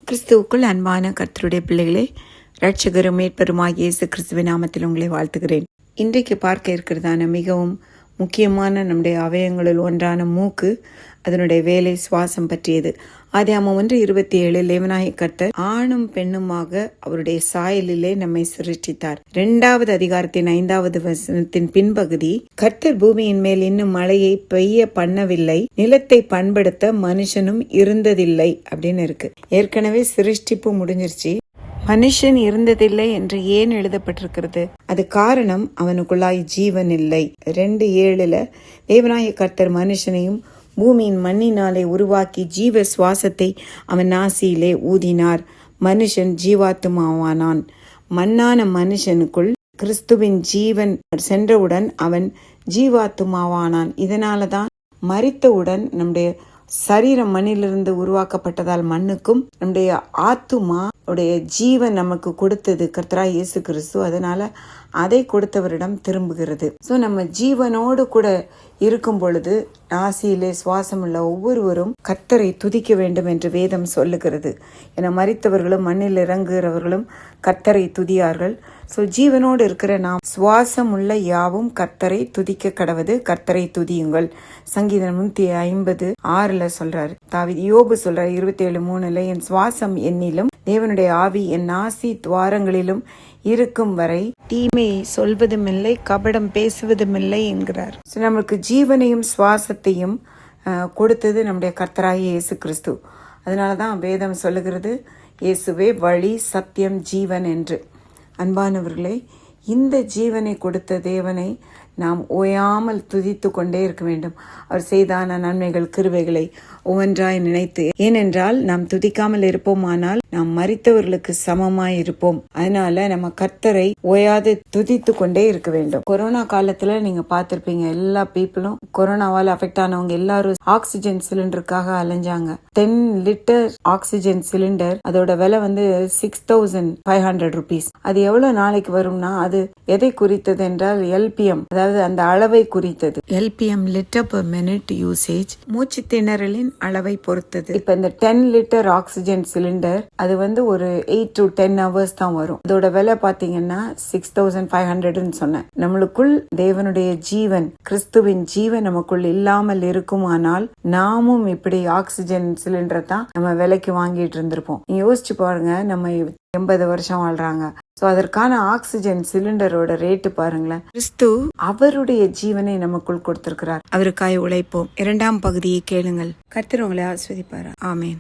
கிறிஸ்துவுக்குள் அன்பான கர்த்தருடைய பிள்ளைகளே, இரட்சகரும் மீட்பருமாகிய இயேசு கிறிஸ்துவின் நாமத்தில் உங்களை வாழ்த்துகிறேன். இன்றைக்கு பார்க்க இருக்கிறதான மிகவும் முக்கியமான நம்முடைய அவயங்களில் ஒன்றான மூக்கு, அதனுடைய வேலை சுவாசம் பற்றியது. ஆதியாகமம் 1:27 தேவனாகிய கர்த்தர் ஆணும் பெண்ணுமாக அவருடைய சாயலிலே நம்மை சிருஷ்டித்தார். 2வது அதிகாரத்தின் 5வது வசனத்தின் பின்பகுதி, கர்த்தர் பூமியின் மேல் இன்னும் மழையை பெய்ய பண்ணவில்லை, நிலத்தை பண்படுத்த மனுஷனும் இருந்ததில்லை அப்படின்னு இருக்கு. ஏற்கனவே சிருஷ்டிப்பு முடிஞ்சிருச்சு, மனுஷன் இருந்ததில்லை என்று ஏன் எழுதப்பட்டிருக்கிறது? அது காரணம், அவனுக்குள்ளாய் ஜீவன் இல்லை. 2:7 தேவனாகிய கர்த்தர் மனுஷனையும் பூமியின் மண்ணினாலே உருவாக்கி ஜீவ சுவாசத்தை அவன் நாசியிலே ஊதினார், மனுஷன் ஜீவாத்துமாவானான். மண்ணான மனுஷனுக்குள் கிறிஸ்துவின் ஜீவன் சென்றவுடன் அவன் ஜீவாத்துமாவானான். இதனாலதான் மரித்தவுடன் நம்முடைய சரீரம் மண்ணிலிருந்து உருவாக்கப்பட்டதால் மண்ணுக்கும் நம்முடைய ஆத்துமா உடைய ஜீவன் நமக்கு கொடுத்தது கர்த்தராகிய இயேசு கிறிஸ்து. அதனால அதை கொடுத்தவரிடம் திரும்புகிறது. ஸோ நம்ம ஜீவனோடு கூட இருக்கும் பொழுது நாசியிலே சுவாசம் உள்ள ஒவ்வொருவரும் கர்த்தரை துதிக்க வேண்டும் என்று வேதம் சொல்லுகிறது. என மரித்தவர்களும் மண்ணில் இறங்குகிறவர்களும் கர்த்தரை துதியார்கள். ஸோ ஜீவனோடு இருக்கிற நாம் சுவாசம் உள்ள யாவும் கர்த்தரை துதிக்க கடவது. கர்த்தரை துதியுங்கள். சங்கீதம் 150:6 சொல்றாரு தாவீது. யோபு சொல்றாரு 27:3, என் சுவாசம் என்னிலும் தேவனுடைய ஆவி என் நாசி துவாரங்களிலும் இருக்கும் வரை தீமையை சொல்வதுமில்லை, கபடம் பேசுவதுமில்லை என்கிறார். நமக்கு ஜீவனையும் சுவாசத்தையும் கொடுத்தது நம்முடைய கர்த்தராகிய இயேசு கிறிஸ்து. அதனாலதான் வேதம் சொல்லுகிறது, இயேசுவே வழி, சத்தியம், ஜீவன் என்று. அன்பானவர்களே, இந்த ஜீவனை கொடுத்த தேவனை நாம் ஓயாமல் துதித்து கொண்டே இருக்க வேண்டும். அவர் செய்தான நன்மைகள், கிருபைகளை ஒவ்வொன்றாய் நினைத்து. ஏனென்றால் நாம் துதிக்காமல் இருப்போமானால் நாம் மரித்தவர்களுக்கு சமமாய் இருப்போம். அதனால நம்ம கர்த்தரை ஓயாது துதித்து கொண்டே இருக்க வேண்டும். கொரோனா காலத்துல நீங்க பார்த்திருப்பீங்க, எல்லா பீப்புளும் கொரோனாவால் அஃபெக்ட் ஆனவங்க எல்லாரும் ஆக்சிஜன் சிலிண்டருக்காக அலைஞ்சாங்க. 10 லிட்டர் ஆக்சிஜன் சிலிண்டர், அதோட விலை 6,500 rupees. அது எவ்வளவு நாளைக்கு வரும்னா, அது எதை குறித்தது என்றால் LPM, அதாவது அந்த அளவை குறித்தது. LPM litre per minute usage, மூச்சு திணறலின் அளவை பொறுத்தது. இப்ப இந்த 10 லிட்டர் ஆக்சிஜன் சிலிண்டர் அது ஒரு 8 to 10 hours தான் வரும். அதோட விலை பாத்தீங்கன்னா 6,500 சொன்னேன். நம்மளுக்குள் தேவனுடைய ஜீவன், கிறிஸ்துவின் ஜீவன் நமக்குள் இல்லாமல் இருக்குமானால் நாமும் இப்படி ஆக்சிஜன் சிலிண்டரை தான் நம்ம விலைக்கு வாங்கிட்டு இருந்திருப்போம். நீங்க யோசிச்சு பாருங்க, நம்ம 80 வருஷம் வாழ்றாங்க. சோ அதற்கான ஆக்சிஜன் சிலிண்டரோட ரேட்டு பாருங்களேன். கிறிஸ்து அவருடைய ஜீவனை நமக்குள் கொடுத்திருக்கிறார். அவருக்காய் உழைப்போம். 2ஆம் பகுதியை கேளுங்கள். கர்த்தர் உங்களை ஆசீர்வதிப்பார். ஆமென்.